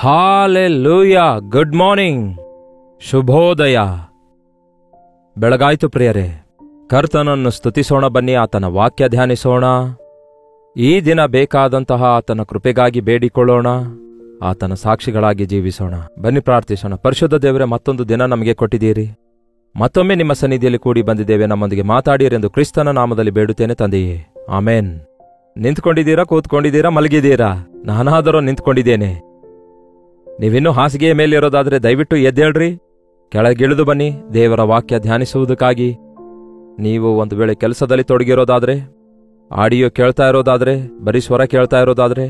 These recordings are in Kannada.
ಹಾಲೆಲೂಯಾ. ಗುಡ್ ಮಾರ್ನಿಂಗ್, ಶುಭೋದಯ. ಬೆಳಗಾಯ್ತು ಪ್ರಿಯರೇ. ಕರ್ತನನ್ನು ಸ್ತುತಿಸೋಣ, ಬನ್ನಿ ಆತನ ವಾಕ್ಯ ಧ್ಯಾನಿಸೋಣ. ಈ ದಿನ ಬೇಕಾದಂತಹ ಆತನ ಕೃಪೆಗಾಗಿ ಬೇಡಿಕೊಳ್ಳೋಣ, ಆತನ ಸಾಕ್ಷಿಗಳಾಗಿ ಜೀವಿಸೋಣ. ಬನ್ನಿ ಪ್ರಾರ್ಥಿಸೋಣ. ಪರಿಶುದ್ಧ ದೇವರೇ, ಮತ್ತೊಂದು ದಿನ ನಮಗೆ ಕೊಟ್ಟಿದ್ದೀರಿ. ಮತ್ತೊಮ್ಮೆ ನಿಮ್ಮ ಸನ್ನಿಧಿಯಲ್ಲಿ ಕೂಡಿ ಬಂದಿದ್ದೇವೆ. ನಮ್ಮೊಂದಿಗೆ ಮಾತಾಡಿರೆಂದು ಕ್ರಿಸ್ತನ ನಾಮದಲ್ಲಿ ಬೇಡುತ್ತೇನೆ ತಂದೆಯೇ, ಆಮೇನ್. ನಿಂತ್ಕೊಂಡಿದ್ದೀರಾ, ಕೂತ್ಕೊಂಡಿದ್ದೀರಾ, ಮಲಗಿದ್ದೀರಾ? ನಾನಾದರೂ ನಿಂತ್ಕೊಂಡಿದ್ದೇನೆ. ನೀವಿನ್ನೂ ಹಾಸಿಗೆಯ ಮೇಲಿರೋದಾದ್ರೆ ದಯವಿಟ್ಟು ಎದ್ದೇಳ್ರಿ, ಕೆಳಗಿಳಿದು ಬನ್ನಿ ದೇವರ ವಾಕ್ಯ ಧ್ಯಾನಿಸುವುದಕ್ಕಾಗಿ. ನೀವು ಒಂದು ವೇಳೆ ಕೆಲಸದಲ್ಲಿ ತೊಡಗಿರೋದಾದ್ರೆ, ಆಡಿಯೋ ಕೇಳ್ತಾ ಇರೋದಾದ್ರೆ, ಬರೀ ಸ್ವರ ಕೇಳ್ತಾ ಇರೋದಾದ್ರೆ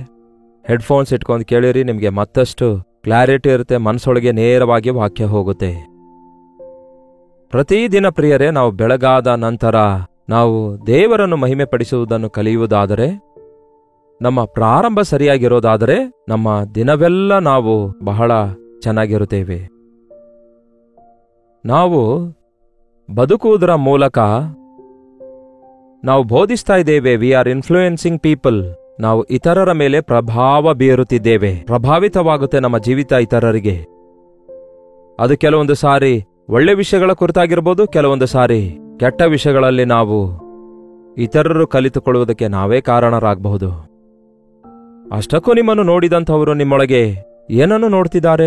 ಹೆಡ್ಫೋನ್ಸ್ ಇಟ್ಕೊಂಡು ಕೇಳಿರಿ. ನಿಮಗೆ ಮತ್ತಷ್ಟು ಕ್ಲಾರಿಟಿ ಇರುತ್ತೆ, ಮನಸ್ಸೊಳಗೆ ನೇರವಾಗಿ ವಾಕ್ಯ ಹೋಗುತ್ತೆ. ಪ್ರತಿದಿನ ಪ್ರಿಯರೇ, ನಾವು ಬೆಳಗಾದ ನಂತರ ನಾವು ದೇವರನ್ನು ಮಹಿಮೆ ಪಡಿಸುವುದನ್ನು ಕಲಿಯುವುದಾದರೆ, ನಮ್ಮ ಪ್ರಾರಂಭ ಸರಿಯಾಗಿರೋದಾದರೆ ನಮ್ಮ ದಿನವೆಲ್ಲ ನಾವು ಬಹಳ ಚೆನ್ನಾಗಿರುತ್ತೇವೆ. ನಾವು ಬದುಕುವುದರ ಮೂಲಕ ನಾವು ಬೋಧಿಸ್ತಾ ಇದ್ದೇವೆ. We are influencing people. ನಾವು ಇತರರ ಮೇಲೆ ಪ್ರಭಾವ ಬೀರುತ್ತಿದ್ದೇವೆ. ಪ್ರಭಾವಿತವಾಗುತ್ತೆ ನಮ್ಮ ಜೀವಿತ ಇತರರಿಗೆ. ಅದು ಕೆಲವೊಂದು ಸಾರಿ ಒಳ್ಳೆ ವಿಷಯಗಳ ಕುರಿತಾಗಿರ್ಬೋದು, ಕೆಲವೊಂದು ಸಾರಿ ಕೆಟ್ಟ ವಿಷಯಗಳಲ್ಲಿ ನಾವು ಇತರರು ಕಲಿತುಕೊಳ್ಳುವುದಕ್ಕೆ ನಾವೇ ಕಾರಣರಾಗಬಹುದು. ಅಷ್ಟಕ್ಕೂ ನಿಮ್ಮನ್ನು ನೋಡಿದಂಥವರು ನಿಮ್ಮೊಳಗೆ ಏನನ್ನು ನೋಡ್ತಿದ್ದಾರೆ,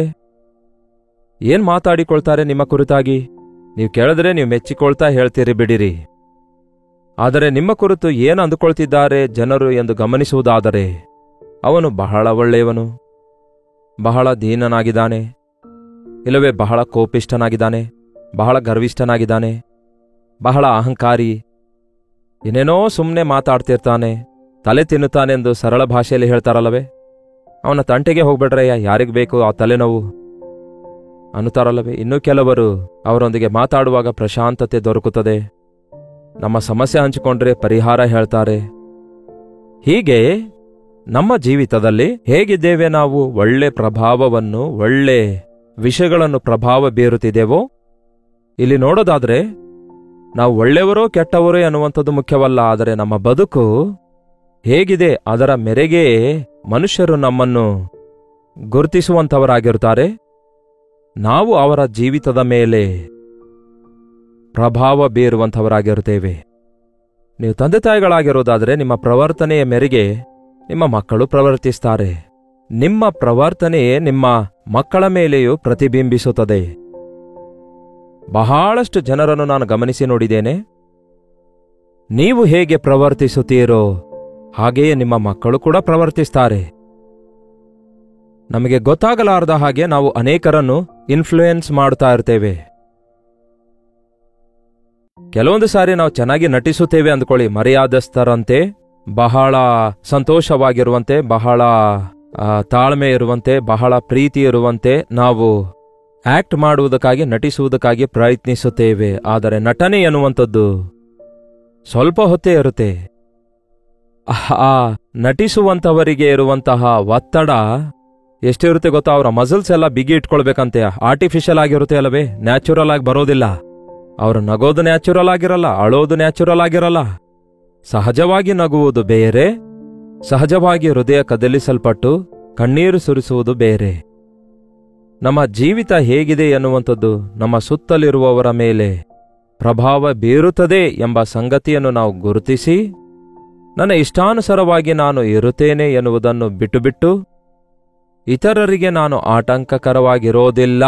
ಏನ್ ಮಾತಾಡಿಕೊಳ್ತಾರೆ ನಿಮ್ಮ ಕುರಿತಾಗಿ? ನೀವು ಕೇಳಿದ್ರೆ ನೀವು ಮೆಚ್ಚಿಕೊಳ್ತಾ ಹೇಳ್ತೀರಿ, ಬಿಡಿರಿ. ಆದರೆ ನಿಮ್ಮ ಕುರಿತು ಏನು ಅಂದುಕೊಳ್ತಿದ್ದಾರೆ ಜನರು ಎಂದು ಗಮನಿಸುವುದಾದರೆ, ಅವನು ಬಹಳ ಒಳ್ಳೆಯವನು, ಬಹಳ ದೀನನಾಗಿದ್ದಾನೆ, ಇಲ್ಲವೇ ಬಹಳ ಕೋಪಿಷ್ಠನಾಗಿದ್ದಾನೆ, ಬಹಳ ಗರ್ವಿಷ್ಠನಾಗಿದ್ದಾನೆ, ಬಹಳ ಅಹಂಕಾರಿ, ಏನೇನೋ ಸುಮ್ಮನೆ ಮಾತಾಡ್ತಿರ್ತಾನೆ, ತಲೆ ತಿನ್ನುತ್ತಾನೆಂದು ಸರಳ ಭಾಷೆಯಲ್ಲಿ ಹೇಳ್ತಾರಲ್ಲವೇ, ಅವನ ತಂಟೆಗೆ ಹೋಗ್ಬೇಡ್ರಯ್ಯ, ಯಾರಿಗೆ ಬೇಕು ಆ ತಲೆನೋವು ಅನ್ನುತ್ತಾರಲ್ಲವೇ. ಇನ್ನೂ ಕೆಲವರು ಅವರೊಂದಿಗೆ ಮಾತಾಡುವಾಗ ಪ್ರಶಾಂತತೆ ದೊರಕುತ್ತದೆ, ನಮ್ಮ ಸಮಸ್ಯೆ ಹಂಚಿಕೊಂಡ್ರೆ ಪರಿಹಾರ ಹೇಳ್ತಾರೆ. ಹೀಗೆ ನಮ್ಮ ಜೀವಿತದಲ್ಲಿ ಹೇಗಿದ್ದೇವೆ ನಾವು? ಒಳ್ಳೆ ಪ್ರಭಾವವನ್ನು, ಒಳ್ಳೆ ವಿಷಯಗಳನ್ನು ಪ್ರಭಾವ ಬೀರುತ್ತಿದ್ದೇವೋ? ಇಲ್ಲಿ ನೋಡೋದಾದ್ರೆ ನಾವು ಒಳ್ಳೆಯವರೋ ಕೆಟ್ಟವರೋ ಎನ್ನುವಂಥದ್ದು ಮುಖ್ಯವಲ್ಲ, ಆದರೆ ನಮ್ಮ ಬದುಕು ಹೇಗಿದೆ ಅದರ ಮೇರೆಗೆ ಮನುಷ್ಯರು ನಮ್ಮನ್ನು ಗುರುತಿಸುವಂಥವರಾಗಿರುತ್ತಾರೆ. ನಾವು ಅವರ ಜೀವಿತದ ಮೇಲೆ ಪ್ರಭಾವ ಬೀರುವಂಥವರಾಗಿರುತ್ತೇವೆ. ನೀವು ತಂದೆ ತಾಯಿಗಳಾಗಿರೋದಾದರೆ ನಿಮ್ಮ ಪ್ರವರ್ತನೆಯ ಮೇರೆಗೆ ನಿಮ್ಮ ಮಕ್ಕಳು ಪ್ರವರ್ತಿಸ್ತಾರೆ. ನಿಮ್ಮ ಪ್ರವರ್ತನೆಯೇ ನಿಮ್ಮ ಮಕ್ಕಳ ಮೇಲೆಯೂ ಪ್ರತಿಬಿಂಬಿಸುತ್ತದೆ. ಬಹಳಷ್ಟು ಜನರನ್ನು ನಾನು ಗಮನಿಸಿ ನೋಡಿದ್ದೇನೆ. ನೀವು ಹೇಗೆ ಪ್ರವರ್ತಿಸುತ್ತೀರೋ ಹಾಗೆಯೇ ನಿಮ್ಮ ಮಕ್ಕಳು ಕೂಡ ಪ್ರವರ್ತಿಸ್ತಾರೆ. ನಮಗೆ ಗೊತ್ತಾಗಲಾರದ ಹಾಗೆ ನಾವು ಅನೇಕರನ್ನು ಇನ್ಫ್ಲೂಯೆನ್ಸ್ ಮಾಡ್ತಾ ಇರ್ತೇವೆ. ಕೆಲವೊಂದು ಸಾರಿ ನಾವು ಚೆನ್ನಾಗಿ ನಟಿಸುತ್ತೇವೆ ಅಂದ್ಕೊಳ್ಳಿ, ಮರ್ಯಾದಸ್ಥರಂತೆ, ಬಹಳ ಸಂತೋಷವಾಗಿರುವಂತೆ, ಬಹಳ ತಾಳ್ಮೆ ಇರುವಂತೆ, ಬಹಳ ಪ್ರೀತಿ ಇರುವಂತೆ ನಾವು ಆಕ್ಟ್ ಮಾಡುವುದಕ್ಕಾಗಿ, ನಟಿಸುವುದಕ್ಕಾಗಿ ಪ್ರಯತ್ನಿಸುತ್ತೇವೆ. ಆದರೆ ನಟನೆ ಎನ್ನುವಂಥದ್ದು ಸ್ವಲ್ಪ ಹೊತ್ತೇ ಇರುತ್ತೆ. ಆ ನಟಿಸುವಂಥವರಿಗೆ ಇರುವಂತಹ ಒತ್ತಡ ಎಷ್ಟಿರುತ್ತೆ ಗೊತ್ತಾ? ಅವರ ಮಸಲ್ಸ್ ಎಲ್ಲ ಬಿಗಿ ಇಟ್ಕೊಳ್ಬೇಕಂತೆ. ಆರ್ಟಿಫಿಷಿಯಲ್ ಆಗಿರುತ್ತೆ ಅಲ್ಲವೇ, ನ್ಯಾಚುರಲ್ ಆಗಿ ಬರೋದಿಲ್ಲ. ಅವರು ನಗೋದು ನ್ಯಾಚುರಲ್ ಆಗಿರಲ್ಲ, ಅಳೋದು ನ್ಯಾಚುರಲ್ ಆಗಿರಲ್ಲ. ಸಹಜವಾಗಿ ನಗುವುದು ಬೇರೆ, ಸಹಜವಾಗಿ ಹೃದಯ ಕದಲಿಸಲ್ಪಟ್ಟು ಕಣ್ಣೀರು ಸುರಿಸುವುದು ಬೇರೆ. ನಮ್ಮ ಜೀವಿತ ಹೇಗಿದೆ ಎನ್ನುವಂಥದ್ದು ನಮ್ಮ ಸುತ್ತಲಿರುವವರ ಮೇಲೆ ಪ್ರಭಾವ ಬೀರುತ್ತದೆ ಎಂಬ ಸಂಗತಿಯನ್ನು ನಾವು ಗುರುತಿಸಿ, ನನ್ನ ಇಷ್ಟಾನುಸಾರವಾಗಿ ನಾನು ಇರುತ್ತೇನೆ ಎನ್ನುವುದನ್ನು ಬಿಟ್ಟು ಇತರರಿಗೆ ನಾನು ಆಟಂಕಕರವಾಗಿರೋದಿಲ್ಲ,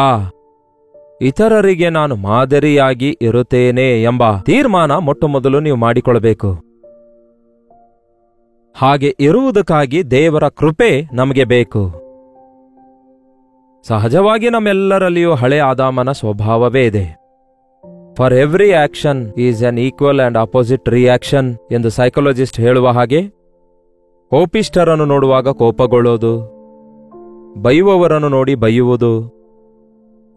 ಇತರರಿಗೆ ನಾನು ಮಾದರಿಯಾಗಿ ಇರುತ್ತೇನೆ ಎಂಬ ತೀರ್ಮಾನ ಮೊಟ್ಟಮೊದಲು ನೀವು ಮಾಡಿಕೊಳ್ಳಬೇಕು. ಹಾಗೆ ಇರುವುದಕ್ಕಾಗಿ ದೇವರ ಕೃಪೆ ನಮಗೆ ಬೇಕು. ಸಹಜವಾಗಿ ನಮ್ಮೆಲ್ಲರಲ್ಲಿಯೂ ಹಳೆ ಆದಾಮನ ಸ್ವಭಾವವೇ ಇದೆ. For every action is an equal and opposite reaction ಎಂದು ಸೈಕಾಲಜಿಸ್ಟ್ ಹೇಳುವ ಹಾಗೆ, ಕೋಪಿಷ್ಠರನ್ನು ನೋಡುವಾಗ ಕೋಪಗೊಳ್ಳೋದು, ಬೈಯುವವರನ್ನು ನೋಡಿ ಬೈಯುವುದು,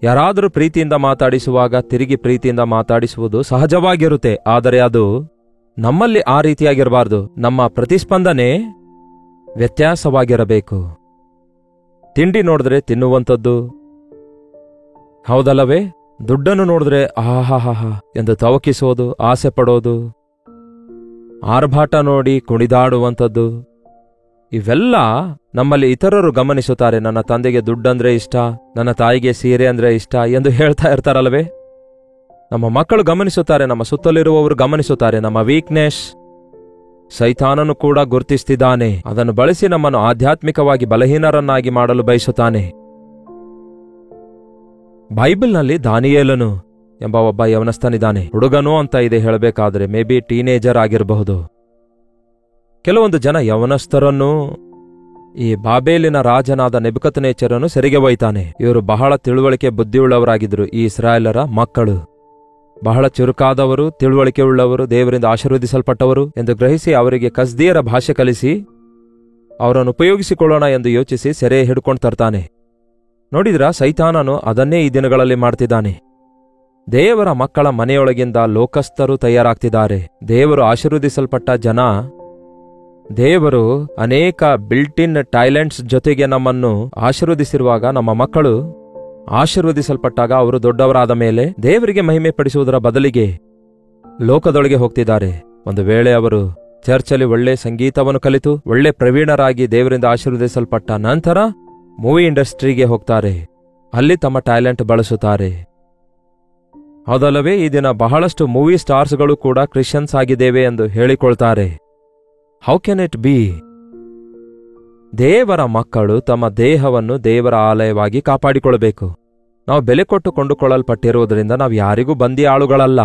ಯಾರಾದರೂ ಪ್ರೀತಿಯಿಂದ ಮಾತಾಡಿಸುವಾಗ ತಿರುಗಿ ಪ್ರೀತಿಯಿಂದ ಮಾತಾಡಿಸುವುದು ಸಹಜವಾಗಿರುತ್ತೆ. ಆದರೆ ಅದು ನಮ್ಮಲ್ಲಿ ಆ ರೀತಿಯಾಗಿರಬಾರ್ದು. ನಮ್ಮ ಪ್ರತಿಸ್ಪಂದನೆ ವ್ಯತ್ಯಾಸವಾಗಿರಬೇಕು. ತಿಂಡಿ ನೋಡಿದ್ರೆ ತಿನ್ನುವಂಥದ್ದು, ಹೌದಲ್ಲವೇ? ದುಡ್ಡನ್ನು ನೋಡಿದ್ರೆ ಆಹಾಹಾಹಾ ಎಂದು ತವಕಿಸೋದು, ಆಸೆ ಪಡೋದು, ಆರ್ಭಾಟ ನೋಡಿ ಕುಣಿದಾಡುವಂಥದ್ದು, ಇವೆಲ್ಲ ನಮ್ಮಲ್ಲಿ ಇತರರು ಗಮನಿಸುತ್ತಾರೆ. ನನ್ನ ತಂದೆಗೆ ದುಡ್ಡಂದ್ರೆ ಇಷ್ಟ, ನನ್ನ ತಾಯಿಗೆ ಸೀರೆ ಅಂದ್ರೆ ಇಷ್ಟ ಎಂದು ಹೇಳ್ತಾ ಇರ್ತಾರಲ್ವೇ? ನಮ್ಮ ಮಕ್ಕಳು ಗಮನಿಸುತ್ತಾರೆ, ನಮ್ಮ ಸುತ್ತಲಿರುವವರು ಗಮನಿಸುತ್ತಾರೆ ನಮ್ಮ ವೀಕ್ನೆಸ್. ಸೈತಾನನು ಕೂಡ ಗುರುತಿಸ್ತಿದ್ದಾನೆ. ಅದನ್ನು ಬಳಸಿ ನಮ್ಮನ್ನು ಆಧ್ಯಾತ್ಮಿಕವಾಗಿ ಬಲಹೀನರನ್ನಾಗಿ ಮಾಡಲು ಬಯಸುತ್ತಾನೆ. ಬೈಬಲ್ನಲ್ಲಿ ದಾನಿಯೇಲನು ಎಂಬ ಒಬ್ಬ ಯವನಸ್ಥನಿದ್ದಾನೆ. ಹುಡುಗನೋ ಅಂತ ಇದೆ ಹೇಳಬೇಕಾದ್ರೆ, ಮೇ ಬಿ ಟೀನೇಜರ್ ಆಗಿರಬಹುದು. ಕೆಲವೊಂದು ಜನ ಯವನಸ್ಥರನ್ನು ಈ ಬಾಬೇಲಿನ ರಾಜನಾದ ನೆಬುಕದ್ನೆಚ್ಚರನು ಸೆರೆಗೆ ಒಯ್ತಾನೆ. ಇವರು ಬಹಳ ತಿಳುವಳಿಕೆ ಬುದ್ಧಿಯುಳ್ಳವರಾಗಿದ್ದರು. ಈ ಇಸ್ರಾಯೇಲರ ಮಕ್ಕಳು ಬಹಳ ಚುರುಕಾದವರು, ತಿಳುವಳಿಕೆ ಉಳ್ಳವರು, ದೇವರಿಂದ ಆಶೀರ್ವದಿಸಲ್ಪಟ್ಟವರು ಎಂದು ಗ್ರಹಿಸಿ ಅವರಿಗೆ ಕಸ್ದೀಯರ ಭಾಷೆ ಕಲಿಸಿ ಅವರನ್ನು ಉಪಯೋಗಿಸಿಕೊಳ್ಳೋಣ ಎಂದು ಯೋಚಿಸಿ ಸೆರೆ ಹಿಡ್ಕೊಂಡು ತರ್ತಾನೆ. ನೋಡಿದ್ರ, ಸೈತಾನನು ಅದನ್ನೇ ಈ ದಿನಗಳಲ್ಲಿ ಮಾಡ್ತಿದ್ದಾನೆ. ದೇವರ ಮಕ್ಕಳ ಮನೆಯೊಳಗಿಂದ ಲೋಕಸ್ಥರು ತಯಾರಾಗ್ತಿದ್ದಾರೆ. ದೇವರು ಆಶೀರ್ವದಿಸಲ್ಪಟ್ಟ ಜನ, ದೇವರು ಅನೇಕ ಬಿಲ್ಟ್-ಇನ್ ಟ್ಯಾಲೆಂಟ್ಸ್ ಜೊತೆಗೆ ನಮ್ಮನ್ನು ಆಶೀರ್ವದಿಸಿರುವಾಗ, ನಮ್ಮ ಮಕ್ಕಳು ಆಶೀರ್ವದಿಸಲ್ಪಟ್ಟಾಗ ಅವರು ದೊಡ್ಡವರಾದ ಮೇಲೆ ದೇವರಿಗೆ ಮಹಿಮೆ ಪಡಿಸುವುದರ ಬದಲಿಗೆ ಲೋಕದೊಳಗೆ ಹೋಗ್ತಿದ್ದಾರೆ. ಒಂದು ವೇಳೆ ಅವರು ಚರ್ಚಲ್ಲಿ ಒಳ್ಳೆ ಸಂಗೀತವನ್ನು ಕಲಿತು ಒಳ್ಳೆ ಪ್ರವೀಣರಾಗಿ ದೇವರಿಂದ ಆಶೀರ್ವದಿಸಲ್ಪಟ್ಟ ನಂತರ ಮೂವಿ ಇಂಡಸ್ಟ್ರಿಗೆ ಹೋಗ್ತಾರೆ. ಅಲ್ಲಿ ತಮ್ಮ ಟ್ಯಾಲೆಂಟ್ ಬಳಸುತ್ತಾರೆ. ಹೌದಲ್ಲವೇ? ಈ ದಿನ ಬಹಳಷ್ಟು ಮೂವಿ ಸ್ಟಾರ್ಸ್ಗಳು ಕೂಡ ಕ್ರಿಶ್ಚಿಯನ್ಸ್ ಆಗಿದ್ದೇವೆ ಎಂದು ಹೇಳಿಕೊಳ್ತಾರೆ. How can it be? ದೇವರ ಮಕ್ಕಳು ತಮ್ಮ ದೇಹವನ್ನು ದೇವರ ಆಲಯವಾಗಿ ಕಾಪಾಡಿಕೊಳ್ಳಬೇಕು. ನಾವು ಬೆಲೆ ಕೊಟ್ಟು ಕೊಂಡುಕೊಳ್ಳಲ್ಪಟ್ಟಿರುವುದರಿಂದ ನಾವು ಯಾರಿಗೂ ಬಂದಿ ಆಳುಗಳಲ್ಲ.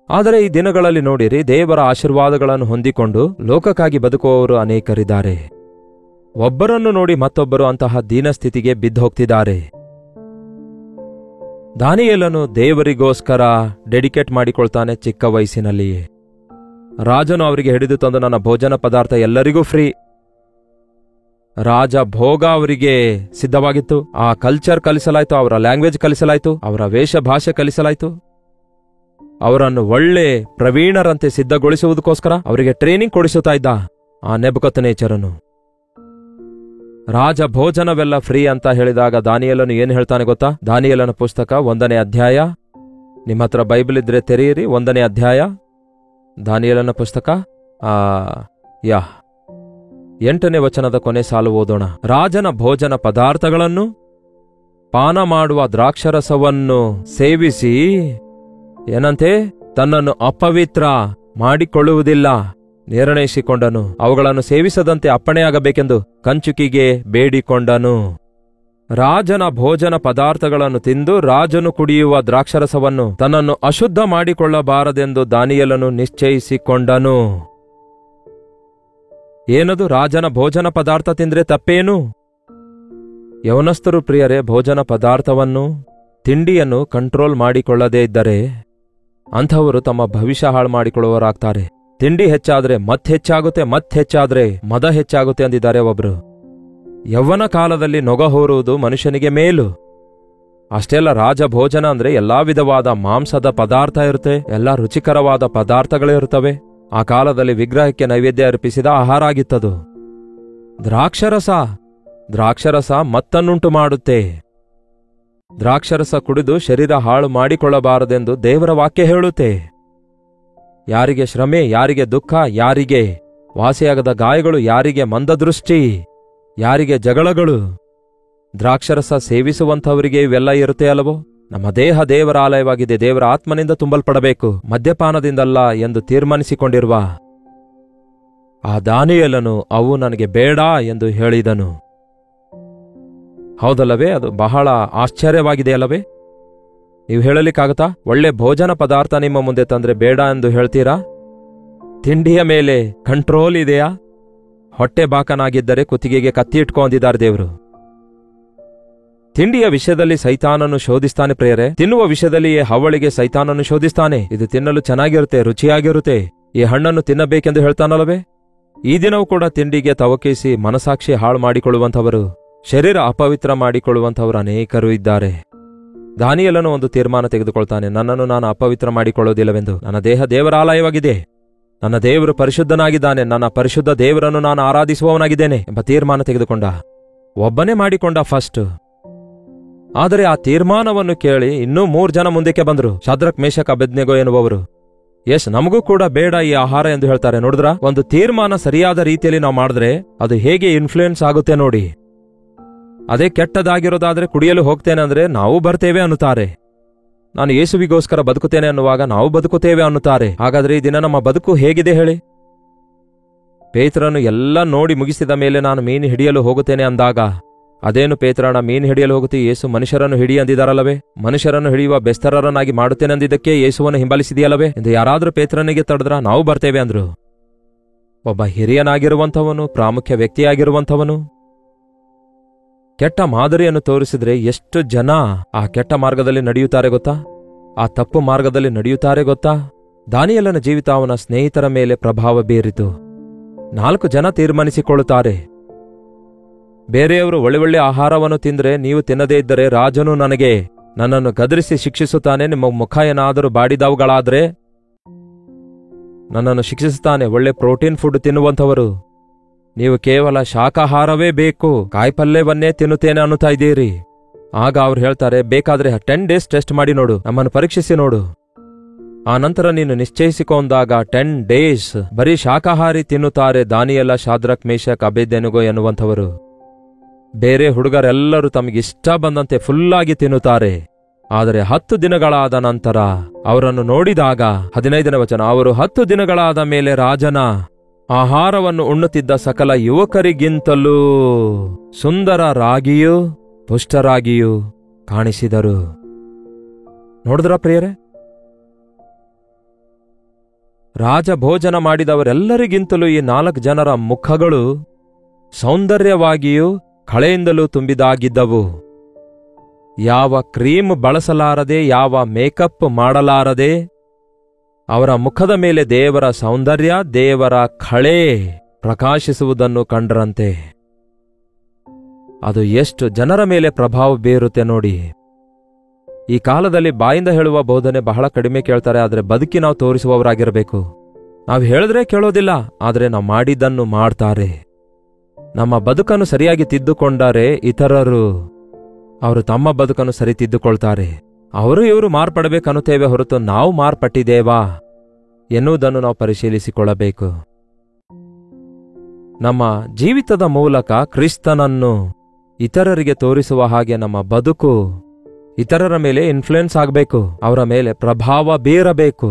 ಆದರೆ ಈ ದಿನಗಳಲ್ಲಿ ನೋಡಿರಿ, ದೇವರ ಆಶೀರ್ವಾದಗಳನ್ನು ಹೊಂದಿಕೊಂಡು ಲೋಕಕ್ಕಾಗಿ ಬದುಕುವವರು ಅನೇಕರಿದ್ದಾರೆ. ಒಬ್ಬರನ್ನು ನೋಡಿ ಮತ್ತೊಬ್ಬರು ಅಂತಹ ದೀನಸ್ಥಿತಿಗೆ ಬಿದ್ದೋಗ್ತಿದ್ದಾರೆ. ದಾನಿಯೇಲನು ದೇವರಿಗೋಸ್ಕರ ಡೆಡಿಕೇಟ್ ಮಾಡಿಕೊಳ್ತಾನೆ ಚಿಕ್ಕ ವಯಸ್ಸಿನಲ್ಲಿಯೇ. ರಾಜನು ಅವರಿಗೆ ಹಿಡಿದು ತಂದು, ನನ್ನ ಭೋಜನ ಪದಾರ್ಥ ಎಲ್ಲರಿಗೂ ಫ್ರೀ. ರಾಜ ಭೋಗ ಅವರಿಗೆ ಸಿದ್ಧವಾಗಿತ್ತು. ಆ ಕಲ್ಚರ್ ಕಲಿಸಲಾಯ್ತು, ಅವರ ಲ್ಯಾಂಗ್ವೇಜ್ ಕಲಿಸಲಾಯ್ತು, ಅವರ ವೇಷ ಭಾಷೆ ಕಲಿಸಲಾಯ್ತು. ಅವರನ್ನು ಒಳ್ಳೆ ಪ್ರವೀಣರಂತೆ ಸಿದ್ಧಗೊಳಿಸುವುದಕ್ಕೋಸ್ಕರ ಅವರಿಗೆ ಟ್ರೈನಿಂಗ್ ಕೊಡಿಸುತ್ತಾ ಇದ್ದ ಆ ನೆಬುಕದ್ನೆಚ್ಚರನು. ರಾಜ ಭೋಜನವೆಲ್ಲ ಫ್ರೀ ಅಂತ ಹೇಳಿದಾಗ ದಾನಿಯೇಲನು ಏನು ಹೇಳ್ತಾನೆ ಗೊತ್ತಾ? ದಾನಿಯೇಲನ ಪುಸ್ತಕ 1ನೇ ಅಧ್ಯಾಯ. ನಿಮ್ಮ ಹತ್ರ ಬೈಬಲ್ ಇದ್ರೆ ತೆರೆಯಿರಿ. 1ನೇ ಅಧ್ಯಾಯ ದಾನಿಯೇಲನ ಪುಸ್ತಕ 8ನೇ ವಚನದ ಕೊನೆ ಸಾಲು ಓದೋಣ. ರಾಜನ ಭೋಜನ ಪದಾರ್ಥಗಳನ್ನು ಪಾನ ಮಾಡುವ ದ್ರಾಕ್ಷರಸವನ್ನು ಸೇವಿಸಿ ಏನಂತೆ ತನ್ನನ್ನು ಅಪವಿತ್ರ ಮಾಡಿಕೊಳ್ಳುವುದಿಲ್ಲ ನಿರ್ಣಯಿಸಿಕೊಂಡನು. ಅವುಗಳನ್ನು ಸೇವಿಸದಂತೆ ಅಪ್ಪಣೆಯಾಗಬೇಕೆಂದು ಕಂಚುಕಿಗೆ ಬೇಡಿಕೊಂಡನು. ರಾಜನ ಭೋಜನ ಪದಾರ್ಥಗಳನ್ನು ತಿಂದು ರಾಜನು ಕುಡಿಯುವ ದ್ರಾಕ್ಷರಸವನ್ನು ತನ್ನನ್ನು ಅಶುದ್ಧ ಮಾಡಿಕೊಳ್ಳಬಾರದೆಂದು ದಾನಿಯೇಲನು ನಿಶ್ಚಯಿಸಿಕೊಂಡನು. ಏನದು? ರಾಜನ ಭೋಜನ ಪದಾರ್ಥ ತಿಂದ್ರೆ ತಪ್ಪೇನು? ಯವನಸ್ಥರು ಪ್ರಿಯರೇ, ಭೋಜನ ಪದಾರ್ಥವನ್ನು, ತಿಂಡಿಯನ್ನು ಕಂಟ್ರೋಲ್ ಮಾಡಿಕೊಳ್ಳದೇ ಇದ್ದರೆ ಅಂಥವರು ತಮ್ಮ ಭವಿಷ್ಯ ಹಾಳು ಮಾಡಿಕೊಳ್ಳುವವರಾಗ್ತಾರೆ. ತಿಂಡಿ ಹೆಚ್ಚಾದ್ರೆ ಮತ್ ಹೆಚ್ಚಾಗುತ್ತೆ, ಮತ್ ಹೆಚ್ಚಾದ್ರೆ ಮದ ಹೆಚ್ಚಾಗುತ್ತೆ ಅಂದಿದ್ದಾರೆ ಒಬ್ರು. ಯೌವನ ಕಾಲದಲ್ಲಿ ನೊಗ ಹೊರುವುದು ಮನುಷ್ಯನಿಗೆ ಮೇಲು. ಅಷ್ಟೆಲ್ಲ ರಾಜ ಭೋಜನ ಅಂದ್ರೆ ಎಲ್ಲಾ ವಿಧವಾದ ಮಾಂಸದ ಪದಾರ್ಥ ಇರುತ್ತೆ, ಎಲ್ಲಾ ರುಚಿಕರವಾದ ಪದಾರ್ಥಗಳಿರುತ್ತವೆ. ಆ ಕಾಲದಲ್ಲಿ ವಿಗ್ರಹಕ್ಕೆ ನೈವೇದ್ಯ ಅರ್ಪಿಸಿದ ಆಹಾರ ಆಗಿತ್ತದು. ದ್ರಾಕ್ಷರಸ ಮತ್ತನ್ನುಂಟು ಮಾಡುತ್ತೆ. ದ್ರಾಕ್ಷರಸ ಕುಡಿದು ಶರೀರ ಹಾಳು ಮಾಡಿಕೊಳ್ಳಬಾರದೆಂದು ದೇವರ ವಾಕ್ಯ ಹೇಳುತ್ತೆ. ಯಾರಿಗೆ ಶ್ರಮೆ, ಯಾರಿಗೆ ದುಃಖ, ಯಾರಿಗೆ ವಾಸಿಯಾಗದ ಗಾಯಗಳು, ಯಾರಿಗೆ ಮಂದದೃಷ್ಟಿ, ಯಾರಿಗೆ ಜಗಳಗಳು, ದ್ರಾಕ್ಷರಸ ಸೇವಿಸುವಂಥವರಿಗೆ ಇವೆಲ್ಲ ಇರುತ್ತೆ ಅಲ್ಲವೋ? ನಮ್ಮ ದೇಹ ದೇವರ ಆಲಯವಾಗಿದೆ, ದೇವರ ಆತ್ಮನಿಂದ ತುಂಬಲ್ಪಡಬೇಕು, ಮದ್ಯಪಾನದಿಂದಲ್ಲ ಎಂದು ತೀರ್ಮಾನಿಸಿಕೊಂಡಿರುವ ಆ ದಾನಿಯೇಲನು ಅವು ನನಗೆ ಬೇಡ ಎಂದು ಹೇಳಿದನು. ಹೌದಲ್ಲವೇ? ಅದು ಬಹಳ ಆಶ್ಚರ್ಯವಾಗಿದೆಯಲ್ಲವೇ? ನೀವು ಹೇಳಲಿಕ್ಕಾಗತ್ತಾ? ಒಳ್ಳೆ ಭೋಜನ ಪದಾರ್ಥ ನಿಮ್ಮ ಮುಂದೆ ತಂದ್ರೆ ಬೇಡ ಎಂದು ಹೇಳ್ತೀರಾ? ತಿಂಡಿಯ ಮೇಲೆ ಕಂಟ್ರೋಲ್ ಇದೆಯಾ? ಹೊಟ್ಟೆ ಬಾಕನಾಗಿದ್ದರೆ ಕುತ್ತಿಗೆಗೆ ಕತ್ತಿ ಇಟ್ಕೊಂಡಿದ್ದಾರೆ ದೇವರು. ತಿಂಡಿಯ ವಿಷಯದಲ್ಲಿ ಸೈತಾನನು ಶೋಧಿಸ್ತಾನೆ ಪ್ರಿಯರೇ. ತಿನ್ನುವ ವಿಷಯದಲ್ಲಿಯೇ ಹವಳಿಗೆ ಸೈತಾನನು ಶೋಧಿಸ್ತಾನೆ. ಇದು ತಿನ್ನಲು ಚೆನ್ನಾಗಿರುತ್ತೆ, ರುಚಿಯಾಗಿರುತ್ತೆ, ಈ ಹಣ್ಣನ್ನು ತಿನ್ನಬೇಕೆಂದು ಹೇಳ್ತಾನಲ್ಲವೇ? ಈ ದಿನವೂ ಕೂಡ ತಿಂಡಿಗೆ ತವಕಿಸಿ ಮನಸಾಕ್ಷಿ ಹಾಳು ಮಾಡಿಕೊಳ್ಳುವಂಥವರು, ಶರೀರ ಅಪವಿತ್ರ ಮಾಡಿಕೊಳ್ಳುವಂಥವರು ಅನೇಕರು ಇದ್ದಾರೆ. ದಾನಿಯೇಲನು ಒಂದು ತೀರ್ಮಾನ ತೆಗೆದುಕೊಳ್ತಾನೆ, ನನ್ನನ್ನು ನಾನು ಅಪವಿತ್ರ ಮಾಡಿಕೊಳ್ಳುವುದಿಲ್ಲವೆಂದು. ನನ್ನ ದೇಹ ದೇವರ ಆಲಯವಾಗಿದೆ, ನನ್ನ ದೇವರು ಪರಿಶುದ್ಧನಾಗಿದ್ದಾನೆ, ನನ್ನ ಪರಿಶುದ್ಧ ದೇವರನ್ನು ನಾನು ಆರಾಧಿಸುವವನಾಗಿದ್ದೇನೆ ಎಂಬ ತೀರ್ಮಾನ ತೆಗೆದುಕೊಂಡ. ಒಬ್ಬನೇ ಮಾಡಿಕೊಂಡ ಫಸ್ಟ್. ಆದರೆ ಆ ತೀರ್ಮಾನವನ್ನು ಕೇಳಿ ಇನ್ನೂ 3 ಜನ ಮುಂದಕ್ಕೆ ಬಂದರು. ಶದ್ರಕ್, ಮೇಷಕ್, ಅಬೇದ್ನೆಗೋ ಎನ್ನುವವರು. ನಮಗೂ ಕೂಡ ಬೇಡ ಈ ಆಹಾರ ಎಂದು ಹೇಳ್ತಾರೆ. ನೋಡಿದ್ರ, ಒಂದು ತೀರ್ಮಾನ ಸರಿಯಾದ ರೀತಿಯಲ್ಲಿ ನಾವು ಮಾಡಿದ್ರೆ ಅದು ಹೇಗೆ ಇನ್ಫ್ಲೂಯೆನ್ಸ್ ಆಗುತ್ತೆ ನೋಡಿ. ಅದೇ ಕೆಟ್ಟದಾಗಿರೋದಾದ್ರೆ ಕುಡಿಯಲು ಹೋಗ್ತೇನೆ ಅಂದ್ರೆ ನಾವು ಬರ್ತೇವೆ ಅನ್ನುತ್ತಾರೆ. ನಾನು ಯೇಸುವಿಗೋಸ್ಕರ ಬದುಕುತ್ತೇನೆ ಅನ್ನುವಾಗ ನಾವು ಬದುಕುತ್ತೇವೆ ಅನ್ನುತ್ತಾರೆ. ಹಾಗಾದ್ರೆ ಈ ದಿನ ನಮ್ಮ ಬದುಕು ಹೇಗಿದೆ ಹೇಳಿ? ಪೇತ್ರನು ಎಲ್ಲ ನೋಡಿ ಮುಗಿಸಿದ ಮೇಲೆ ನಾನು ಮೀನು ಹಿಡಿಯಲು ಹೋಗುತ್ತೇನೆ ಅಂದಾಗ, ಅದೇನು ಪೇತ್ರನ ಮೀನು ಹಿಡಿಯಲು ಹೋಗುತ್ತಿ, ಯೇಸು ಮನುಷ್ಯರನ್ನು ಹಿಡಿ ಅಂದಿದ್ದಾರಲ್ಲವೇ? ಮನುಷ್ಯರನ್ನು ಹಿಡಿಯುವ ಬೆಸ್ತರರನ್ನಾಗಿ ಮಾಡುತ್ತೇನೆ ಅಂದಿದ್ದಕ್ಕೆ ಯೇಸುವನ್ನು ಹಿಂಬಾಲಿಸಿದೆಯಲ್ಲವೇ ಎಂದು ಯಾರಾದ್ರೂ ಪೇತ್ರನಿಗೆ ತಡೆದ್ರ ನಾವು ಬರ್ತೇವೆ ಅಂದ್ರು. ಒಬ್ಬ ಹಿರಿಯನಾಗಿರುವಂಥವನು, ಪ್ರಾಮುಖ್ಯ ವ್ಯಕ್ತಿಯಾಗಿರುವಂಥವನು ಕೆಟ್ಟ ಮಾದರಿಯನ್ನು ತೋರಿಸಿದ್ರೆ ಎಷ್ಟು ಜನ ಆ ಕೆಟ್ಟ ಮಾರ್ಗದಲ್ಲಿ ನಡೆಯುತ್ತಾರೆ ಗೊತ್ತಾ? ಆ ತಪ್ಪು ಮಾರ್ಗದಲ್ಲಿ ನಡೆಯುತ್ತಾರೆ ಗೊತ್ತಾ? ದಾನಿಯೇಲನ ಜೀವಿತ ಅವನ ಸ್ನೇಹಿತರ ಮೇಲೆ ಪ್ರಭಾವ ಬೀರಿತು. 4 ಜನ ತೀರ್ಮಾನಿಸಿಕೊಳ್ಳುತ್ತಾರೆ, ಬೇರೆಯವರು ಒಳ್ಳೆ ಆಹಾರವನ್ನು ತಿಂದ್ರೆ ನೀವು ತಿನ್ನದೇ ಇದ್ದರೆ ರಾಜನು ನನ್ನನ್ನು ಗದರಿಸಿ ಶಿಕ್ಷಿಸುತ್ತಾನೆ. ನಿಮ್ಮ ಮುಖ ಏನಾದರೂ ಬಾಡಿದವುಗಳಾದ್ರೆ ನನ್ನನ್ನು ಶಿಕ್ಷಿಸುತ್ತಾನೆ. ಒಳ್ಳೆ ಪ್ರೋಟೀನ್ ಫುಡ್ ತಿನ್ನುವಂಥವರು ನೀವು ಕೇವಲ ಶಾಕಾಹಾರವೇ ಬೇಕು, ಕಾಯಿಪಲ್ಯವನ್ನೇ ತಿನ್ನುತ್ತೇನೆ ಅನ್ನುತ್ತಾ ಇದ್ದೀರಿ. ಆಗ ಅವ್ರು ಹೇಳ್ತಾರೆ, ಬೇಕಾದ್ರೆ 10 ಡೇಸ್ ಟೆಸ್ಟ್ ಮಾಡಿ ನೋಡು, ನಮ್ಮನ್ನು ಪರೀಕ್ಷಿಸಿ ನೋಡು. ಆ ನಂತರ ನೀನು ನಿಶ್ಚಯಿಸಿಕೊಂಡಾಗ 10 ಡೇಸ್ ಬರೀ ಶಾಕಾಹಾರಿ ತಿನ್ನುತ್ತಾರೆ ದಾನಿಯೇಲ, ಶಾದ್ರಕ್, ಮೇಷಕ್, ಅಬೇದ್ನೆಗೋ ಎನ್ನುವಂಥವರು. ಬೇರೆ ಹುಡುಗರೆಲ್ಲರೂ ತಮಗಿಷ್ಟ ಬಂದಂತೆ ಫುಲ್ಲಾಗಿ ತಿನ್ನುತ್ತಾರೆ. ಆದರೆ 10 ದಿನಗಳಾದ ನಂತರ ಅವರನ್ನು ನೋಡಿದಾಗ 15ನೇ ವಚನ, ಅವರು 10 ದಿನಗಳಾದ ಮೇಲೆ ರಾಜನ ಆಹಾರವನ್ನು ಉಣ್ಣುತ್ತಿದ್ದ ಸಕಲ ಯುವಕರಿಗಿಂತಲೂ ಸುಂದರರಾಗಿಯೂ ಪುಷ್ಟರಾಗಿಯೂ ಕಾಣಿಸಿದರು. ನೋಡಿದ್ರ ಪ್ರಿಯರೇ, ರಾಜ ಭೋಜನ ಮಾಡಿದವರೆಲ್ಲರಿಗಿಂತಲೂ ಈ 4 ಜನರ ಮುಖಗಳು ಸೌಂದರ್ಯವಾಗಿಯೂ ಕಳೆಯಿಂದಲೂ ತುಂಬಿದಾಗಿದ್ದವು. ಯಾವ ಕ್ರೀಮ್ ಬಳಸಲಾರದೆ, ಯಾವ ಮೇಕಪ್ ಮಾಡಲಾರದೆ ಅವರ ಮುಖದ ಮೇಲೆ ದೇವರ ಸೌಂದರ್ಯ, ದೇವರ ಕಳೆ ಪ್ರಕಾಶಿಸುವುದನ್ನು ಕಂಡ್ರಂತೆ. ಅದು ಎಷ್ಟು ಜನರ ಮೇಲೆ ಪ್ರಭಾವ ಬೀರುತ್ತೆ ನೋಡಿ. ಈ ಕಾಲದಲ್ಲಿ ಬಾಯಿಂದ ಹೇಳುವ ಬೋಧನೆ ಬಹಳ ಕಡಿಮೆ ಕೇಳ್ತಾರೆ, ಆದರೆ ಬದುಕಿ ನಾವು ತೋರಿಸುವವರಾಗಿರಬೇಕು. ನಾವು ಹೇಳಿದ್ರೆ ಕೇಳೋದಿಲ್ಲ, ಆದರೆ ನಾವು ಮಾಡಿದ್ದನ್ನು ಮಾಡ್ತಾರೆ. ನಮ್ಮ ಬದುಕನ್ನು ಸರಿಯಾಗಿ ತಿದ್ದುಕೊಂಡರೆ ಇತರರು ಅವರು ತಮ್ಮ ಬದುಕನ್ನು ಸರಿ ತಿದ್ದುಕೊಳ್ತಾರೆ. ಇವರು ಮಾರ್ಪಡಬೇಕನ್ನುತ್ತೇವೆ ಹೊರತು ನಾವು ಮಾರ್ಪಟ್ಟಿದ್ದೇವಾ ಎನ್ನುವುದನ್ನು ನಾವು ಪರಿಶೀಲಿಸಿಕೊಳ್ಳಬೇಕು. ನಮ್ಮ ಜೀವಿತದ ಮೂಲಕ ಕ್ರಿಸ್ತನನ್ನು ಇತರರಿಗೆ ತೋರಿಸುವ ಹಾಗೆ ನಮ್ಮ ಬದುಕು ಇತರರ ಮೇಲೆ ಇನ್ಫ್ಲುಯೆನ್ಸ್ ಆಗಬೇಕು, ಅವರ ಮೇಲೆ ಪ್ರಭಾವ ಬೀರಬೇಕು.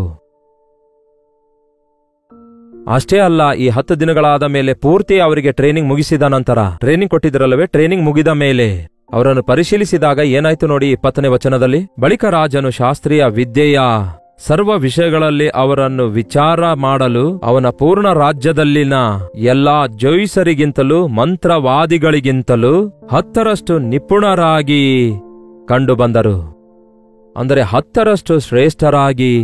ಅಷ್ಟೇ ಅಲ್ಲ, ಈ 10 ದಿನಗಳಾದ ಮೇಲೆ ಪೂರ್ತಿ ಅವರಿಗೆ ಟ್ರೈನಿಂಗ್ ಮುಗಿಸಿದ ನಂತರ, ಟ್ರೈನಿಂಗ್ ಕೊಟ್ಟಿದ್ರಲ್ಲವೇ, ಟ್ರೈನಿಂಗ್ ಮುಗಿದ ಮೇಲೆ ಅವರನ್ನು ಪರಿಶೀಲಿಸಿದಾಗ ಏನಾಯ್ತು ನೋಡಿ 20ನೇ ವಚನದಲ್ಲಿ, ಬಳಿಕ ರಾಜನು ಶಾಸ್ತ್ರೀಯ ವಿದ್ಯೆಯ ಸರ್ವ ವಿಷಯಗಳಲ್ಲಿ ಅವರನ್ನು ವಿಚಾರ ಮಾಡಲು ಅವನ ಪೂರ್ಣ ರಾಜ್ಯದಲ್ಲಿನ ಎಲ್ಲಾ ಜೋಯಿಸರಿಗಿಂತಲೂ ಮಂತ್ರವಾದಿಗಳಿಗಿಂತಲೂ 10ರಷ್ಟು ನಿಪುಣರಾಗಿ ಕಂಡುಬಂದರು. ಅಂದರೆ 10ರಷ್ಟು ಶ್ರೇಷ್ಠರಾಗಿ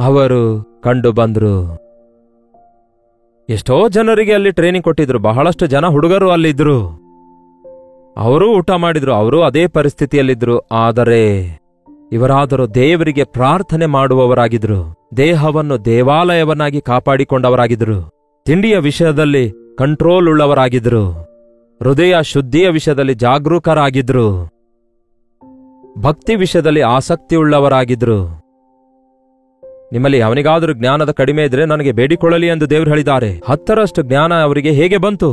ಅವರು ಕಂಡುಬಂದರು. ಎಷ್ಟೋ ಜನರಿಗೆ ಅಲ್ಲಿ ಟ್ರೈನಿಂಗ್ ಕೊಟ್ಟಿದ್ರು, ಬಹಳಷ್ಟು ಜನ ಹುಡುಗರು ಅಲ್ಲಿದ್ರು, ಅವರೂ ಊಟ ಮಾಡಿದ್ರು, ಅವರು ಅದೇ ಪರಿಸ್ಥಿತಿಯಲ್ಲಿದ್ರು. ಆದರೆ ಇವರಾದರೂ ದೇವರಿಗೆ ಪ್ರಾರ್ಥನೆ ಮಾಡುವವರಾಗಿದ್ರು, ದೇಹವನ್ನು ದೇವಾಲಯವನ್ನಾಗಿ ಕಾಪಾಡಿಕೊಂಡವರಾಗಿದ್ರು, ತಿಂಡಿಯ ವಿಷಯದಲ್ಲಿ ಕಂಟ್ರೋಲ್ ಉಳ್ಳವರಾಗಿದ್ರು, ಹೃದಯ ಶುದ್ಧಿಯ ವಿಷಯದಲ್ಲಿ ಜಾಗರೂಕರಾಗಿದ್ರು, ಭಕ್ತಿ ವಿಷಯದಲ್ಲಿ ಆಸಕ್ತಿಯುಳ್ಳವರಾಗಿದ್ರು. ನಿಮ್ಮಲ್ಲಿ ಅವನಿಗಾದರೂ ಜ್ಞಾನದ ಕಡಿಮೆ ಇದ್ರೆ ನನಗೆ ಬೇಡಿಕೊಳ್ಳಲಿ ಎಂದು ದೇವರು ಹೇಳಿದ್ದಾರೆ. 10ರಷ್ಟು ಜ್ಞಾನ ಅವರಿಗೆ ಹೇಗೆ ಬಂತು?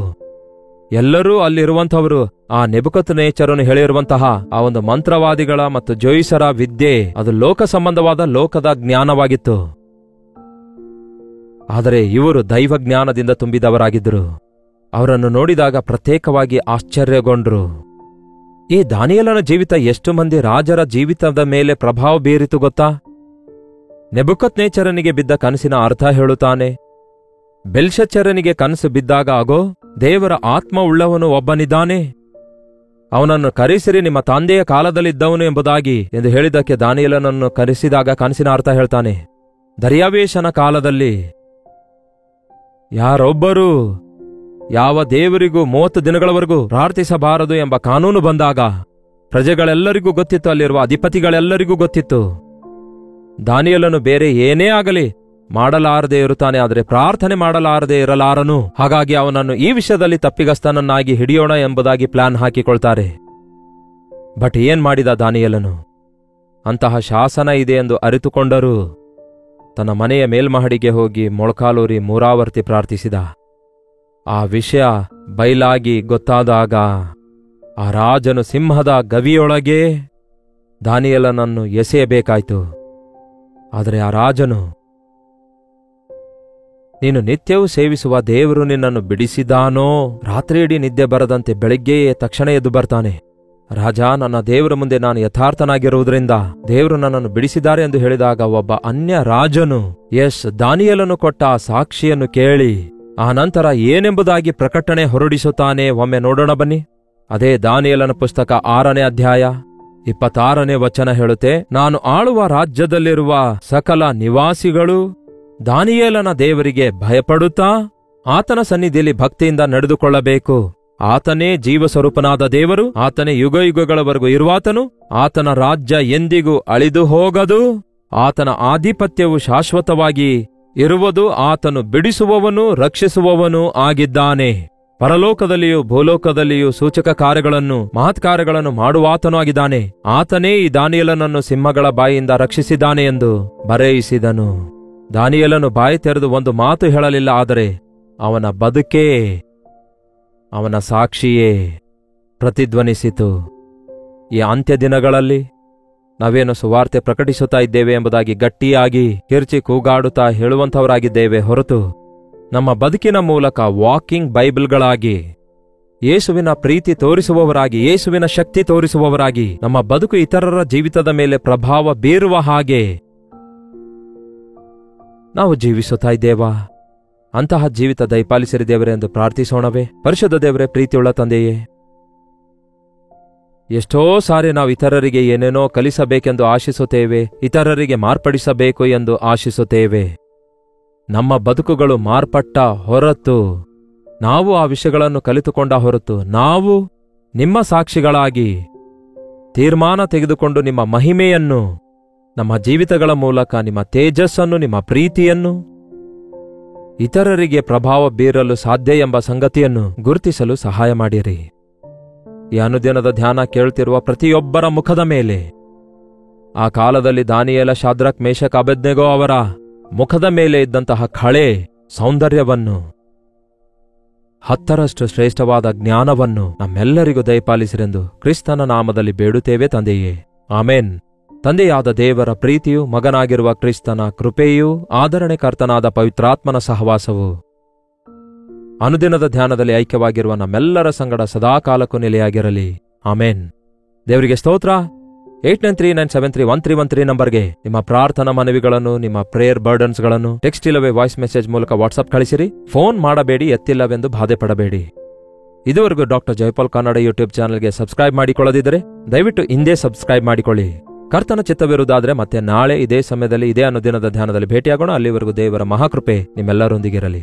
ಎಲ್ಲರೂ ಅಲ್ಲಿರುವಂಥವರು ಆ ನೆಬೂಕದ್ನೆಚ್ಚರನು ಹೇಳಿರುವಂತಹ ಆ ಒಂದು ಮಂತ್ರವಾದಿಗಳ ಮತ್ತು ಜೋಯಿಸರ ವಿದ್ಯೆ, ಅದು ಲೋಕ ಸಂಬಂಧವಾದ ಲೋಕದ ಜ್ಞಾನವಾಗಿತ್ತು. ಆದರೆ ಇವರು ದೈವ ಜ್ಞಾನದಿಂದ ತುಂಬಿದವರಾಗಿದ್ದರು. ಅವರನ್ನು ನೋಡಿದಾಗ ಪ್ರತ್ಯೇಕವಾಗಿ ಆಶ್ಚರ್ಯಗೊಂಡ್ರು. ಈ ದಾನಿಯೇಲನ ಜೀವಿತ ಎಷ್ಟು ಮಂದಿ ರಾಜರ ಜೀವಿತದ ಮೇಲೆ ಪ್ರಭಾವ ಬೀರಿತು ಗೊತ್ತಾ? ನೆಬೂಕದ್ನೆಚ್ಚರನಿಗೆ ಬಿದ್ದ ಕನಸಿನ ಅರ್ಥ ಹೇಳುತ್ತಾನೆ. ಬೆಲ್ಶಚ್ಚರನಿಗೆ ಕನಸು ಬಿದ್ದಾಗ, ಆಗೋ ದೇವರ ಆತ್ಮ ಉಳ್ಳವನು ಒಬ್ಬನಿದ್ದಾನೆ, ಅವನನ್ನು ಕರೆಸಿರಿ, ನಿಮ್ಮ ತಂದೆಯ ಕಾಲದಲ್ಲಿದ್ದವನು ಎಂಬುದಾಗಿ ಎಂದು ಹೇಳಿದ್ದಕ್ಕೆ ದಾನಿಯೇಲನನ್ನು ಕರೆಸಿದಾಗ ಕನಸಿನ ಅರ್ಥ ಹೇಳ್ತಾನೆ. ದರ್ಯಾವೇಶನ ಕಾಲದಲ್ಲಿ ಯಾರೊಬ್ಬರೂ ಯಾವ ದೇವರಿಗೂ 30 ದಿನಗಳವರೆಗೂ ಪ್ರಾರ್ಥಿಸಬಾರದು ಎಂಬ ಕಾನೂನು ಬಂದಾಗ ಪ್ರಜೆಗಳೆಲ್ಲರಿಗೂ ಗೊತ್ತಿತ್ತು, ಅಲ್ಲಿರುವ ಅಧಿಪತಿಗಳೆಲ್ಲರಿಗೂ ಗೊತ್ತಿತ್ತು, ದಾನಿಯೇಲನು ಬೇರೆ ಏನೇ ಆಗಲಿ ಮಾಡಲಾರದೆ ಇರುತ್ತಾನೆ, ಆದರೆ ಪ್ರಾರ್ಥನೆ ಮಾಡಲಾರದೆ ಇರಲಾರನು. ಹಾಗಾಗಿ ಅವನನ್ನು ಈ ವಿಷಯದಲ್ಲಿ ತಪ್ಪಿಗಸ್ತನನ್ನಾಗಿ ಹಿಡಿಯೋಣ ಎಂಬುದಾಗಿ ಪ್ಲಾನ್ ಹಾಕಿಕೊಳ್ತಾರೆ. ಬಟ್ ಏನ್ ಮಾಡಿದ ದಾನಿಯೇಲನು? ಅಂತಹ ಶಾಸನ ಇದೆ ಎಂದು ಅರಿತುಕೊಂಡರೂ ತನ್ನ ಮನೆಯ ಮೇಲ್ಮಹಡಿಗೆ ಹೋಗಿ ಮೊಳಕಾಲೂರಿ ಮೂರಾವರ್ತಿ ಪ್ರಾರ್ಥಿಸಿದ. ಆ ವಿಷಯ ಬಯಲಾಗಿ ಗೊತ್ತಾದಾಗ ಆ ರಾಜನು ಸಿಂಹದ ಗವಿಯೊಳಗೆ ದಾನಿಯೇಲನನ್ನು ಎಸೆಯಬೇಕಾಯ್ತು. ಆದರೆ ಆ ರಾಜನು, ನೀನು ನಿತ್ಯವೂ ಸೇವಿಸುವ ದೇವರು ನಿನ್ನನ್ನು ಬಿಡಿಸಿದಾನೋ? ರಾತ್ರಿಯಿಡೀ ನಿದ್ದೆ ಬರದಂತೆ ಬೆಳಿಗ್ಗೆಯೇ ತಕ್ಷಣ ಎದ್ದು ಬರ್ತಾನೆ. ರಾಜ, ನನ್ನ ದೇವರ ಮುಂದೆ ನಾನು ಯಥಾರ್ಥನಾಗಿರುವುದರಿಂದ ದೇವರು ನನ್ನನ್ನು ಬಿಡಿಸಿದ್ದಾರೆ ಎಂದು ಹೇಳಿದಾಗ ಒಬ್ಬ ಅನ್ಯ ರಾಜನು ದಾನಿಯೇಲನು ಕೊಟ್ಟ ಆ ಸಾಕ್ಷಿಯನ್ನು ಕೇಳಿ ಆ ನಂತರ ಏನೆಂಬುದಾಗಿ ಪ್ರಕಟಣೆ ಹೊರಡಿಸುತ್ತಾನೆ ಒಮ್ಮೆ ನೋಡೋಣ ಬನ್ನಿ. ಅದೇ ದಾನಿಯೇಲನ ಪುಸ್ತಕ 6ನೇ ಅಧ್ಯಾಯ 26ನೇ ವಚನ ಹೇಳುತ್ತೆ, ನಾನು ಆಳುವ ರಾಜ್ಯದಲ್ಲಿರುವ ಸಕಲ ನಿವಾಸಿಗಳು ದಾನಿಯೇಲನ ದೇವರಿಗೆ ಭಯಪಡುತ್ತಾ ಆತನ ಸನ್ನಿಧಿಯಲ್ಲಿ ಭಕ್ತಿಯಿಂದ ನಡೆದುಕೊಳ್ಳಬೇಕು. ಆತನೇ ಜೀವಸ್ವರೂಪನಾದ ದೇವರು, ಆತನೇ ಯುಗಯುಗಗಳವರೆಗೂ ಇರುವಾತನು, ಆತನ ರಾಜ್ಯ ಎಂದಿಗೂ ಅಳಿದು ಹೋಗದು, ಆತನ ಆಧಿಪತ್ಯವು ಶಾಶ್ವತವಾಗಿ ಇರುವುದು, ಆತನು ಬಿಡಿಸುವವನು ರಕ್ಷಿಸುವವನು ಆಗಿದ್ದಾನೆ. ಪರಲೋಕದಲ್ಲಿಯೂ ಭೂಲೋಕದಲ್ಲಿಯೂ ಸೂಚಕ ಕಾರ್ಯಗಳನ್ನು ಮಹತ್ಕಾರ್ಯಗಳನ್ನು ಮಾಡುವಾತನೂ ಆಗಿದ್ದಾನೆ. ಆತನೇ ಈ ದಾನಿಯೇಲನನ್ನು ಸಿಂಹಗಳ ಬಾಯಿಯಿಂದ ರಕ್ಷಿಸಿದ್ದಾನೆ ಎಂದು ಬರೆಯಿಸಿದನು. ದಾನಿಯೇಲನು ಬಾಯಿ ತೆರೆದು ಒಂದು ಮಾತು ಹೇಳಲಿಲ್ಲ, ಆದರೆ ಅವನ ಬದುಕೇ, ಅವನ ಸಾಕ್ಷಿಯೇ ಪ್ರತಿಧ್ವನಿಸಿತು. ಈ ಅಂತ್ಯ ದಿನಗಳಲ್ಲಿ ನಾವೇನು ಸುವಾರ್ತೆ ಪ್ರಕಟಿಸುತ್ತಾ ಇದ್ದೇವೆ ಎಂಬುದಾಗಿ ಗಟ್ಟಿಯಾಗಿ ಕಿರ್ಚಿ ಕೂಗಾಡುತ್ತಾ ಹೇಳುವಂಥವರಾಗಿದ್ದೇವೆ ಹೊರತು ನಮ್ಮ ಬದುಕಿನ ಮೂಲಕ ವಾಕಿಂಗ್ ಬೈಬಲ್ಗಳಾಗಿ, ಯೇಸುವಿನ ಪ್ರೀತಿ ತೋರಿಸುವವರಾಗಿ, ಯೇಸುವಿನ ಶಕ್ತಿ ತೋರಿಸುವವರಾಗಿ ನಮ್ಮ ಬದುಕು ಇತರರ ಜೀವಿತದ ಮೇಲೆ ಪ್ರಭಾವ ಬೀರುವ ಹಾಗೆ ನಾವು ಜೀವಿಸುತ್ತಾ ಇದ್ದೇವಾ? ಅಂತಹ ಜೀವಿತ ದಯಪಾಲಿಸಿರಿ ದೇವರೇ ಎಂದು ಪ್ರಾರ್ಥಿಸೋಣವೇ? ಪರಿಶುದ್ಧ ದೇವರೇ, ಪ್ರೀತಿಯುಳ್ಳ ತಂದೆಯೇ, ಎಷ್ಟೋ ಸಾರಿ ನಾವು ಇತರರಿಗೆ ಏನೇನೋ ಕಲಿಸಬೇಕೆಂದು ಆಶಿಸುತ್ತೇವೆ, ಇತರರಿಗೆ ಮಾರ್ಪಡಿಸಬೇಕು ಎಂದು ಆಶಿಸುತ್ತೇವೆ. ನಮ್ಮ ಬದುಕುಗಳು ಮಾರ್ಪಟ್ಟ ಹೊರತು, ನಾವು ಆ ವಿಷಯಗಳನ್ನು ಕಲಿತುಕೊಂಡ ಹೊರತು, ನಾವು ನಿಮ್ಮ ಸಾಕ್ಷಿಗಳಾಗಿ ತೀರ್ಮಾನ ತೆಗೆದುಕೊಂಡು ನಿಮ್ಮ ಮಹಿಮೆಯನ್ನು ನಮ್ಮ ಜೀವಿತಗಳ ಮೂಲಕ, ನಿಮ್ಮ ತೇಜಸ್ಸನ್ನು, ನಿಮ್ಮ ಪ್ರೀತಿಯನ್ನು ಇತರರಿಗೆ ಪ್ರಭಾವ ಬೀರಲು ಸಾಧ್ಯ ಎಂಬ ಸಂಗತಿಯನ್ನು ಗುರುತಿಸಲು ಸಹಾಯ ಮಾಡಿರಿ. ಈ ಅನುದಿನದ ಧ್ಯಾನ ಕೇಳುತ್ತಿರುವ ಪ್ರತಿಯೊಬ್ಬರ ಮುಖದ ಮೇಲೆ ಆ ಕಾಲದಲ್ಲಿ ದಾನಿಯೇಲ, ಶಾದ್ರಕ್, ಮೇಷಕ್, ಅಬೇದ್ನೆಗೋ ಅವರ ಮುಖದ ಮೇಲೆ ಇದ್ದಂತಹ ಕಳೆ ಸೌಂದರ್ಯವನ್ನು, 10ರಷ್ಟು ಶ್ರೇಷ್ಠವಾದ ಜ್ಞಾನವನ್ನು ನಮ್ಮೆಲ್ಲರಿಗೂ ದಯಪಾಲಿಸಿರೆಂದು ಕ್ರಿಸ್ತನ ನಾಮದಲ್ಲಿ ಬೇಡುತ್ತೇವೆ ತಂದೆಯೇ, ಆಮೇನ್. ತಂದೆಯಾದ ದೇವರ ಪ್ರೀತಿಯು, ಮಗನಾಗಿರುವ ಕ್ರಿಸ್ತನ ಕೃಪೆಯೂ, ಆದರಣೆ ಕರ್ತನಾದ ಪವಿತ್ರಾತ್ಮನ ಸಹವಾಸವು ಅನುದಿನದ ಧ್ಯಾನದಲ್ಲಿ ಐಕ್ಯವಾಗಿರುವ ನಮ್ಮೆಲ್ಲರ ಸಂಗಡ ಸದಾಕಾಲಕ್ಕೂ ನೆಲೆಯಾಗಿರಲಿ. ಆಮೇನ್. ದೇವರಿಗೆ ಸ್ತೋತ್ರ. 8939731313 ನಂಬರ್ಗೆ ನಿಮ್ಮ ಪ್ರಾರ್ಥನಾ ಮನವಿಗಳನ್ನು, ನಿಮ್ಮ ಪ್ರೇಯರ್ ಬರ್ಡನ್ಸ್ಗಳನ್ನು ಟೆಕ್ಸ್ಟ್ ಇಲ್ಲವೇ ವಾಯ್ಸ್ ಮೆಸೇಜ್ ಮೂಲಕ ವಾಟ್ಸ್ಆಪ್ ಕಳಿಸಿರಿ. ಫೋನ್ ಮಾಡಬೇಡಿ, ಎತ್ತಿಲ್ಲವೆಂದು ಬಾಧೆ ಪಡಬೇಡಿ. ಇದುವರೆಗೂ ಡಾಕ್ಟರ್ ಜಯಪಾಲ್ ಕನ್ನಡ ಯೂಟ್ಯೂಬ್ ಚಾನೆಲ್ಗೆ ಸಬ್ಸ್ಕ್ರೈಬ್ ಮಾಡಿಕೊಳ್ಳದಿದ್ದರೆ ದಯವಿಟ್ಟು ಇಂದೇ ಸಬ್ಸ್ಕ್ರೈಬ್ ಮಾಡಿಕೊಳ್ಳಿ. ಕರ್ತನ ಚಿತ್ತವಿರುವುದಾದರೆ ಮತ್ತೆ ನಾಳೆ ಇದೇ ಸಮಯದಲ್ಲಿ ಇದೇ ಅನುದಿನದ ಧ್ಯಾನದಲ್ಲಿ ಭೇಟಿಯಾಗೋಣ. ಅಲ್ಲಿವರೆಗೂ ದೇವರ ಮಹಾಕೃಪೆ ನಿಮ್ಮೆಲ್ಲರೊಂದಿಗಿರಲಿ.